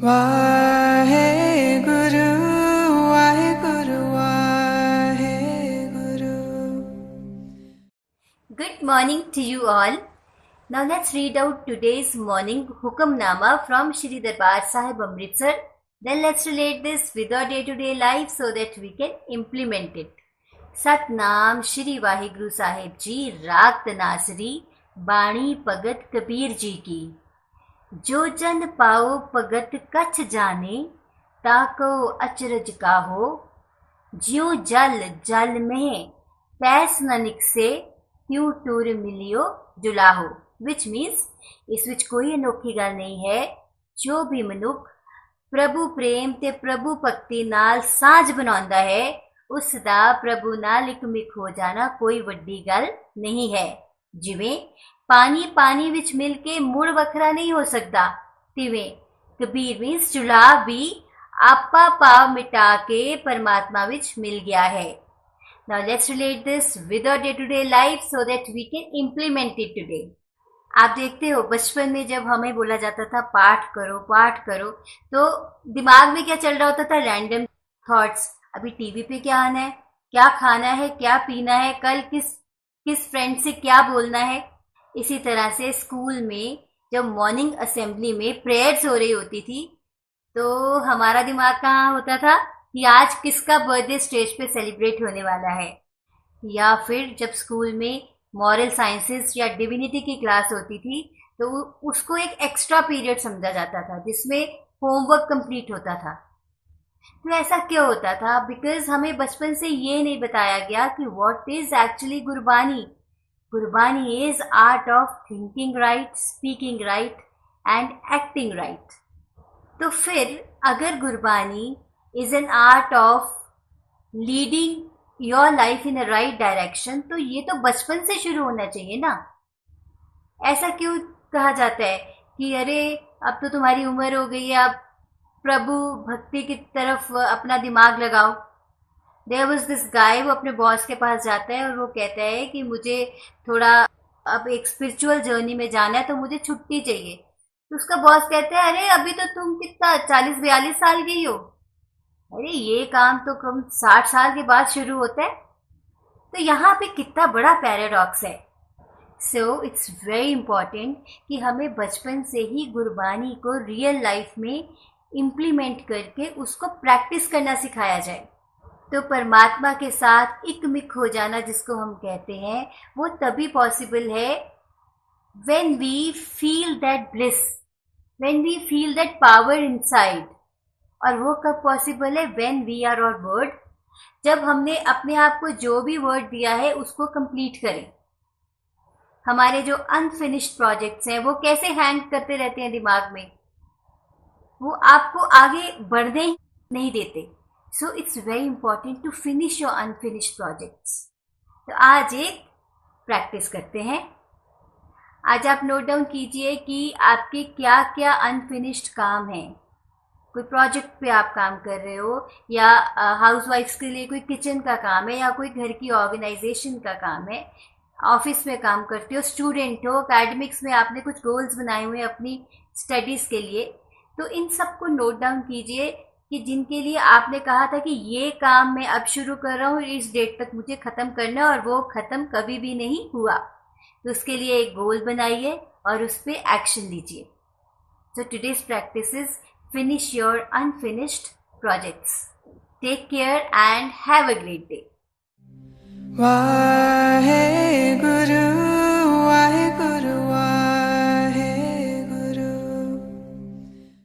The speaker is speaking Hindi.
Waheguru Waheguru Waheguru. Good morning to you all. Now let's read out today's morning Hukamnama from Shri Darbar Sahib Amritsar. Then let's relate this with our day-to-day life so that we can implement it. Satnam Shri Waheguru Sahib जी राग तनासरी बाणी पगत कबीर जी की. जो जन पाओ पगत कछ जाने ताको अचरज का हो. ज्यों जल जल में पैस न निकसे त्यों टूर मिलियो जुलाहो. विच मीन्स इस विच कोई अनोखी गल नहीं है. जो भी मनुख प्रभु प्रेम ते प्रभु भक्ति नाल साझ बनाउंदा है उसदा प्रभु नाल इकमिक हो जाना कोई वड्डी गल नहीं है. जिवें पानी पानी विच मिल के मुड़ वखरा नहीं हो सकता तिवें कबीर मीन्स जुलाह भी आपा पाव मिटा के परमात्मा विच मिल गया है. Now let's relate this with our day-to-day life so that we can implement it today. आप देखते हो बचपन में जब हमें बोला जाता था पाठ करो तो दिमाग में क्या चल रहा होता था? Random thoughts. अभी टीवी पे क्या आना है, क्या खाना है, क्या पीना है, कल किस फ्रेंड से क्या बोलना है. इसी तरह से स्कूल में जब मॉर्निंग असेंबली में प्रेयर्स हो रही होती थी तो हमारा दिमाग कहाँ होता था कि आज किसका बर्थडे स्टेज पे सेलिब्रेट होने वाला है. या फिर जब स्कूल में मॉरल साइंसेस या डिविनिटी की क्लास होती थी तो उसको एक एक्स्ट्रा पीरियड समझा जाता था जिसमें होमवर्क कंप्लीट होता था. तो ऐसा क्यों होता था? बिकॉज हमें बचपन से ये नहीं बताया गया कि what is actually Gurbani. Gurbani is art of thinking right, speaking right and acting right. तो फिर अगर Gurbani is an art of leading your life in a right direction तो ये तो बचपन से शुरू होना चाहिए ना. ऐसा क्यों कहा जाता है कि अरे अब तो तुम्हारी उम्र हो गई है, अब प्रभु भक्ति की तरफ अपना दिमाग लगाओ. देयर वाज दिस गाय, वो अपने बॉस के पास जाता है और वो कहता है कि मुझे थोड़ा अब एक स्पिरिचुअल जर्नी में जाना है तो मुझे छुट्टी चाहिए. तो उसका बॉस कहता है अरे अभी तो तुम कितना 40-42 साल की हो, अरे ये काम तो कम 60 साल के बाद शुरू होता है. तो यहाँ पे कितना बड़ा पैराडॉक्स है. सो इट्स वेरी इम्पॉर्टेंट कि हमें बचपन से ही गुरबानी को रियल लाइफ में इम्प्लीमेंट करके उसको प्रैक्टिस करना सिखाया जाए. तो परमात्मा के साथ इकमिक हो जाना जिसको हम कहते हैं वो तभी पॉसिबल है when we feel that bliss, when we feel that power inside. और वो कब पॉसिबल है? when we are our word, जब हमने अपने आप को जो भी वर्ड दिया है उसको कंप्लीट करें. हमारे जो अनफिनिश्ड प्रोजेक्ट्स हैं वो कैसे हैंग करते रहते हैं दिमाग में, वो आपको आगे बढ़ने नहीं देते. So it's very important to finish your unfinished projects. तो आज एक प्रैक्टिस करते हैं. आज आप नोट डाउन कीजिए कि आपके क्या क्या अनफिनिश्ड काम हैं. कोई प्रोजेक्ट पे आप काम कर रहे हो या हाउसवाइफ्स के लिए कोई किचन का काम है या कोई घर की ऑर्गेनाइजेशन का काम है, ऑफिस में काम करते हो, स्टूडेंट हो, एकेडमिक्स में आपने कुछ गोल्स बनाए हुए हैं अपनी स्टडीज़ के लिए. तो इन सबको नोट डाउन कीजिए कि जिनके लिए आपने कहा था कि ये काम मैं अब शुरू कर रहा हूँ, इस डेट तक मुझे ख़त्म करना है और वो ख़त्म कभी भी नहीं हुआ. तो उसके लिए एक गोल बनाइए और उस पर एक्शन लीजिए. So today's practice is finish your unfinished projects. Take care and have a great day. Why